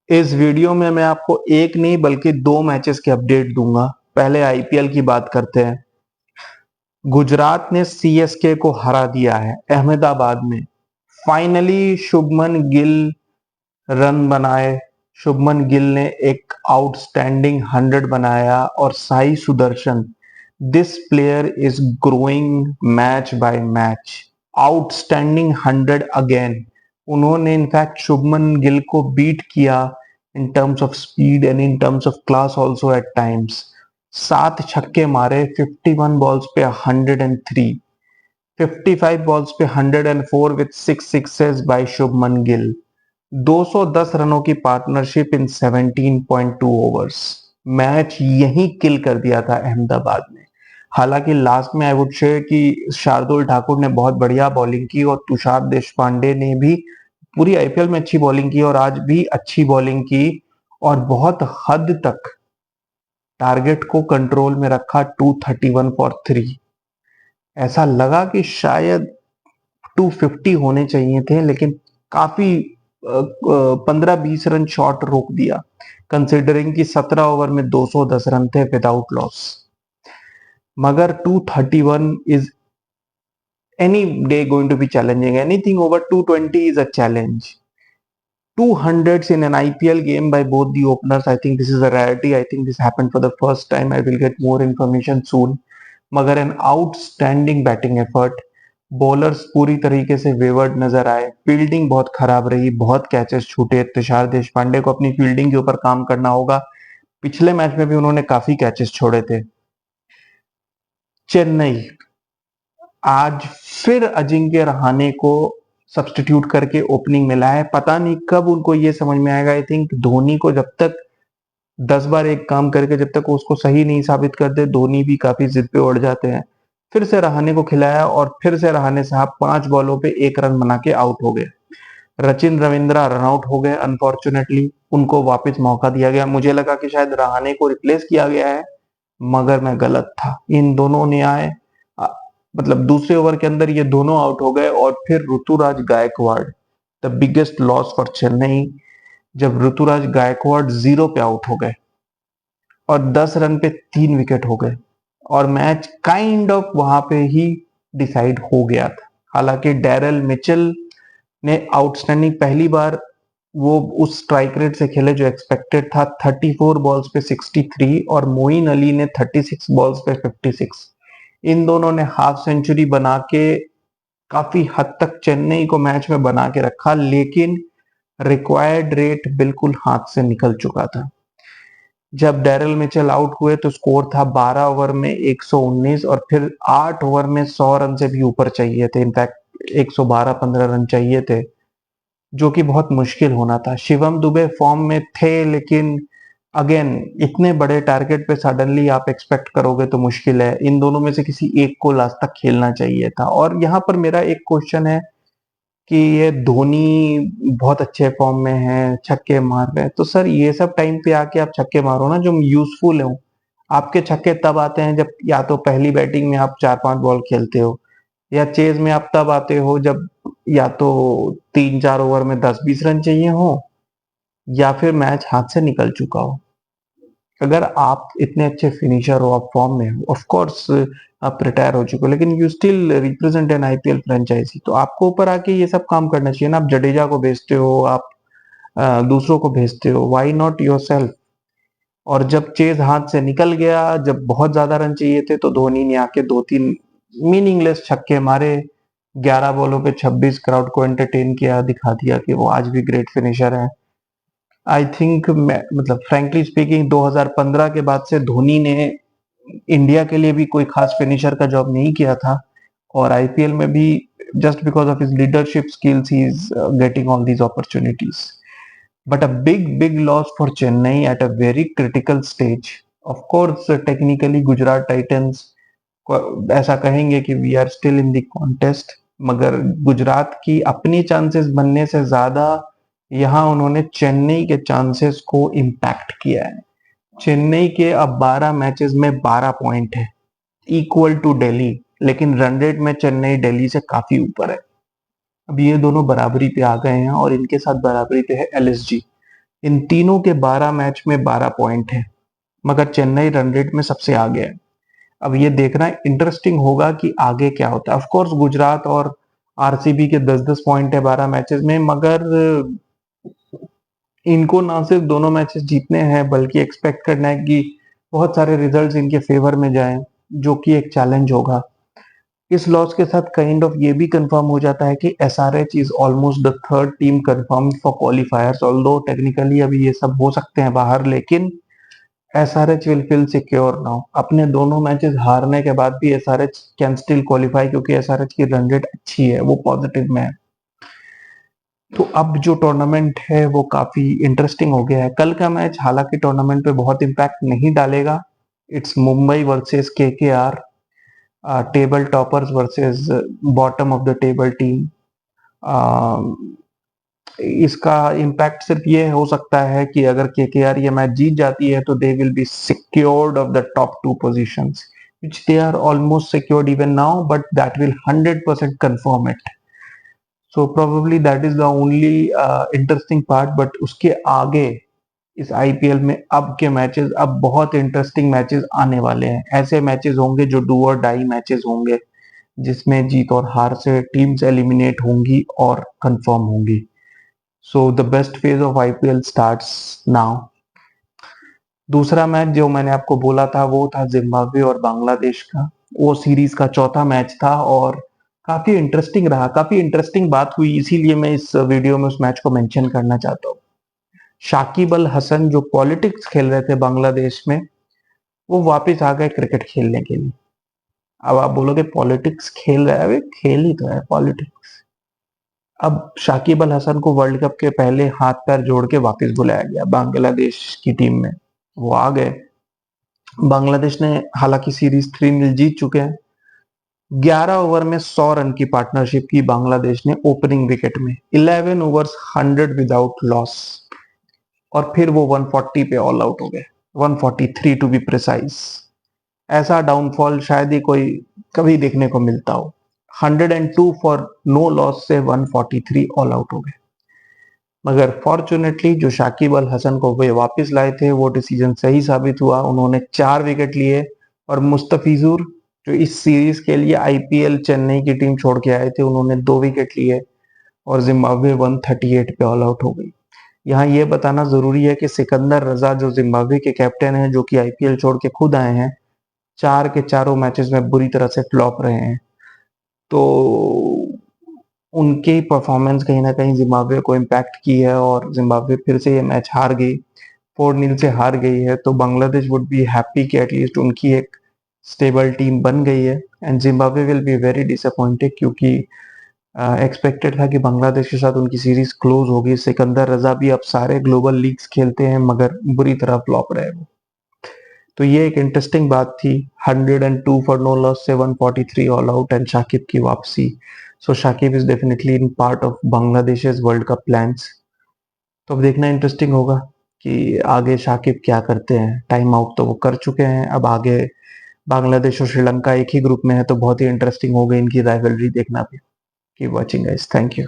इस वीडियो में मैं आपको एक नहीं बल्कि दो मैचेस के अपडेट दूंगा। पहले आईपीएल की बात करते हैं। गुजरात ने सीएसके को हरा दिया है अहमदाबाद में। फाइनली शुभमन गिल रन बनाए। शुभमन गिल ने एक आउटस्टैंडिंग 100 बनाया और Sai Sudarshan, this player is growing match by match. Outstanding 100 again. उन्होंने इनफैक्ट शुभमन गिल को बीट किया in terms of speed and in terms of class also eight times. 7 छक्के मारे 51 बॉल्स पे 103, 55 बॉल्स पे 104 with 6 sixes by Shubman Gill. 210 रनों की पार्टनरशिप इन 17.2 ओवर्स। मैच यहीं किल कर दिया था अहमदाबाद ने। हालांकि लास्ट में आई वुड से कि शार्दुल ठाकुर ने बहुत बढ़िया बॉलिंग की और तुषार देशपांडे ने भी पूरी आईपीएल में अच्छी बॉलिंग की और आज भी अच्छी बॉलिंग की और बहुत हद तक टारगेट को कंट्रोल में रखा। 231 फॉर 3। ऐसा लगा कि शायद 250 होने चाहिए थे, लेकिन काफी 15-20 रन शॉर्ट रोक दिया कंसिडरिंग कि 17 ओवर में 210 रन थे विदाउट लॉस। मगर 231 is any day going to be challenging. Anything over 220 is a challenge. 200s in an IPL game by both the openers. I think this is a rarity. I think this happened for the first time. I will get more information soon. मगर an outstanding batting effort. Bowlers पूरी तरीके से wayward नजर आए। Fielding बहुत खराब रही, बहुत कैचेस छूटे। तुषार देशपांडे को अपनी फील्डिंग के ऊपर काम करना होगा। पिछले मैच में भी उन्होंने काफी कैचेस छोड़े थे। चेन्नई आज फिर अजिंक्य रहाणे को सब्स्टिट्यूट करके ओपनिंग में लाया है। पता नहीं कब उनको ये समझ में आएगा। आई थिंक धोनी को जब तक 10 बार एक काम करके जब तक उसको सही नहीं साबित कर दे, धोनी भी काफी जिद पे अड़ जाते हैं। फिर से रहाणे को खिलाया और फिर से रहाणे साहब 5 बॉलों पे 1 रन बना के आउट हो गए। रचिन रविंद्रा रन आउट हो गए अनफॉर्चुनेटली। उनको वापस मौका दिया गया। मुझे लगा कि शायद रहाणे को रिप्लेस किया गया है, मगर मैं गलत था। इन दोनों ने आए, मतलब दूसरे ओवर के अंदर ये दोनों आउट हो गए और फिर Rituraj Gaikwad, the biggest loss for Chennai, जब ऋतुराज गायकवाड़ 0 पे आउट हो गए और 10 रन पे 3 विकेट हो गए और मैच काइंड ऑफ वहां पे ही डिसाइड हो गया था। हालांकि डैरल मिचेल ने आउटस्टैंडिंग पहली बार वो उस स्ट्राइक रेट से खेले जो एक्सपेक्टेड था। 34 बॉल्स पे 63 और मोइन अली ने 36 बॉल्स पे 56। इन दोनों ने हाफ सेंचुरी बना के काफी हद तक चेन्नई को मैच में बना के रखा, लेकिन रिक्वायर्ड रेट बिल्कुल हाथ से निकल चुका था। जब डैरल मिचेल आउट हुए तो स्कोर था 12 ओवर में 119 और फिर 8 ओवर में 100 रन से भी ऊपर चाहिए थे। इनफैक्ट 112-15 रन चाहिए थे, जो कि बहुत मुश्किल होना था। शिवम दुबे फॉर्म में थे, लेकिन अगेन इतने बड़े टारगेट पे सडनली आप एक्सपेक्ट करोगे तो मुश्किल है। इन दोनों में से किसी एक को लास्ट तक खेलना चाहिए था। और यहाँ पर मेरा एक क्वेश्चन है कि ये धोनी बहुत अच्छे फॉर्म में है, छक्के मार रहे हैं, तो सर ये सब टाइम पे आके आप छक्के मारो ना जो यूजफुल हो। आपके छक्के तब आते हैं जब या तो पहली बैटिंग में आप 4-5 बॉल खेलते हो, या चेज में आप तब आते हो जब या तो 3-4 ओवर में 10-20 रन चाहिए हो या फिर मैच हाथ से निकल चुका हो। अगर आप इतने अच्छे फिनिशर हो, आप फॉर्म में हो, ऑफ कोर्स आप रिटायर हो चुके हो, लेकिन you still represent an IPL franchise, तो आपको ऊपर आके ये सब काम करना चाहिए ना। आप जडेजा को भेजते हो, आप दूसरों को भेजते हो, व्हाई नॉट योरसेल्फ। और जब चेज हाथ से निकल गया, जब बहुत ज्यादा रन चाहिए थे, तो धोनी ने आके 2-3 मीनिंगलेस छक्के मारे। 11 बॉलों पे 26, क्राउड को एंटरटेन किया, दिखा दिया कि वो आज भी ग्रेट फिनिशर है। आई थिंक मतलब फ्रैंकली स्पीकिंग 2015 के बाद से धोनी ने इंडिया के लिए भी कोई खास फिनिशर का जॉब नहीं किया था। और आईपीएल में भी just because of his leadership skills he is getting all these opportunities. But a big loss for Chennai at a very critical stage. Of course technically Gujarat Titans ऐसा कहेंगे कि we are still in the contest, मगर गुजरात की अपनी chances बनने से ज्यादा यहाँ उन्होंने चेन्नई के चांसेस को इम्पैक्ट किया है। चेन्नई के अब 12 मैचेस में 12 पॉइंट है, इक्वल टू दिल्ली, लेकिन रन रेट में चेन्नई दिल्ली से काफी ऊपर है। अब ये दोनों बराबरी पे आ गए हैं और इनके साथ बराबरी पे है एलएसजी। इन तीनों के 12 मैच में 12 पॉइंट है, मगर चेन्नई रन रेट में सबसे आगे है। अब ये देखना इंटरेस्टिंग होगा कि आगे क्या होता है। ऑफ कोर्स गुजरात और आरसीबी के 10-10 पॉइंट है 12 मैचेस में, मगर इनको ना सिर्फ दोनों मैचेस जीतने हैं बल्कि एक्सपेक्ट करना है कि बहुत सारे रिजल्ट्स इनके फेवर में जाएं, जो कि एक चैलेंज होगा। इस लॉस के साथ काइंड ऑफ ये भी कंफर्म हो जाता है कि SRH is almost the third team confirm for क्वालिफायर्स, although technically अभी ये सब हो सकते हैं बाहर, लेकिन SRH will feel secure now. अपने दोनों मैचेस हारने के बाद भी एसआरएच कैन स्टिल क्वालिफाई, क्योंकि एसआरएच की रन रेट अच्छी है, वो पॉजिटिव में है। तो अब जो टूर्नामेंट है वो काफी इंटरेस्टिंग हो गया है। कल का मैच हालांकि टूर्नामेंट पे बहुत इम्पैक्ट नहीं डालेगा। It's Mumbai versus KKR, table toppers versus bottom of the table team. इसका इम्पैक्ट सिर्फ ये हो सकता है कि अगर केकेआर ये मैच जीत जाती है तो they will be secured of the top 2 positions, which they are almost secured even now, but that will 100% confirm it. So probably that is the only interesting part. But उसके आगे इस IPL में अब के matches, अब बहुत interesting matches आने वाले हैं। ऐसे मैचेस होंगे जो डू और डाई मैचेस होंगे, जिसमें जीत और हार से टीम्स एलिमिनेट होंगी और कंफर्म होंगी। So the best phase of IPL starts now. दूसरा मैच जो मैंने आपको बोला था वो था जिम्बाब्वे और बांग्लादेश का। वो सीरीज का चौथा मैच था और काफी इंटरेस्टिंग रहा। काफी इंटरेस्टिंग बात हुई, इसीलिए मैं इस वीडियो में उस मैच को मेंशन करना चाहता हूँ। शाकिब अल हसन जो पॉलिटिक्स खेल रहे थे बांग्लादेश में, वो वापस आ गए क्रिकेट खेलने के लिए। अब आप बोलोगे पॉलिटिक्स खेल रहा है, अबे खेल ही तो है पॉलिटिक्स। अब शाकिब अल हसन को वर्ल्ड कप के पहले हाथ पैर जोड़ के वापस बुलाया गया बांग्लादेश की टीम में। वो आ गए। बांग्लादेश ने हालांकि सीरीज 3-0 जीत चुके हैं। 11 ओवर में 100 रन की पार्टनरशिप की बांग्लादेश ने ओपनिंग विकेट में। 11 ओवर्स 100 विदाउट लॉस, और फिर वो 140 पे ऑल आउट हो गए, 143 टू बी प्रिसाइज। ऐसा डाउनफॉल शायद ही कोई कभी देखने को मिलता हो। 102 फॉर नो लॉस से 143 ऑल आउट हो गए। मगर फॉर्चुनेटली जो शाकिब अल हसन को वे वापस लाए थे वो डिसीजन सही साबित हुआ। उन्होंने 4 विकेट लिए, और मुस्तफिजुर जो इस सीरीज के लिए आईपीएल चेन्नई की टीम छोड़ के आए थे, उन्होंने 2 विकेट लिए और जिम्बाब्वे 138 पे ऑल आउट हो गई। यहाँ ये बताना जरूरी है कि सिकंदर रजा जो जिम्बाब्वे के कैप्टन हैं, जो कि आईपीएल छोड़ के खुद आए हैं, 4 के चारों मैचेस में बुरी तरह से फ्लॉप रहे हैं। तो उनकी परफॉर्मेंस कहीं ना कहीं जिम्बाब्वे को इम्पैक्ट की है, और जिम्बाब्वे फिर से ये मैच हार गई, 4-0 से हार गई है। तो बांग्लादेश वुड बी हैप्पी कि एटलीस्ट उनकी एक स्टेबल टीम बन गई है, and Zimbabwe will be very disappointed, क्योंकि एक्सपेक्टेड था कि बांग्लादेश के साथ उनकी सीरीज क्लोज होगी। सिकंदर रजा भी अब सारे ग्लोबल लीग्स खेलते हैं, मगर बुरी तरह फ्लॉप रहे वो। तो ये एक इंटरेस्टिंग बात थी। 102 फॉर नो लॉस से 143 ऑल आउट एंड शाकिब की वापसी। So Shakib is definitely in part of Bangladesh world cup plans. तो अब देखना इंटरेस्टिंग होगा कि आगे शाकिब क्या करते हैं। टाइम आउट तो वो कर चुके हैं, अब आगे बांग्लादेश और श्रीलंका एक ही ग्रुप में है, तो बहुत ही इंटरेस्टिंग होगा इनकी राइवलरी देखना भी। Keep watching guys, thank you.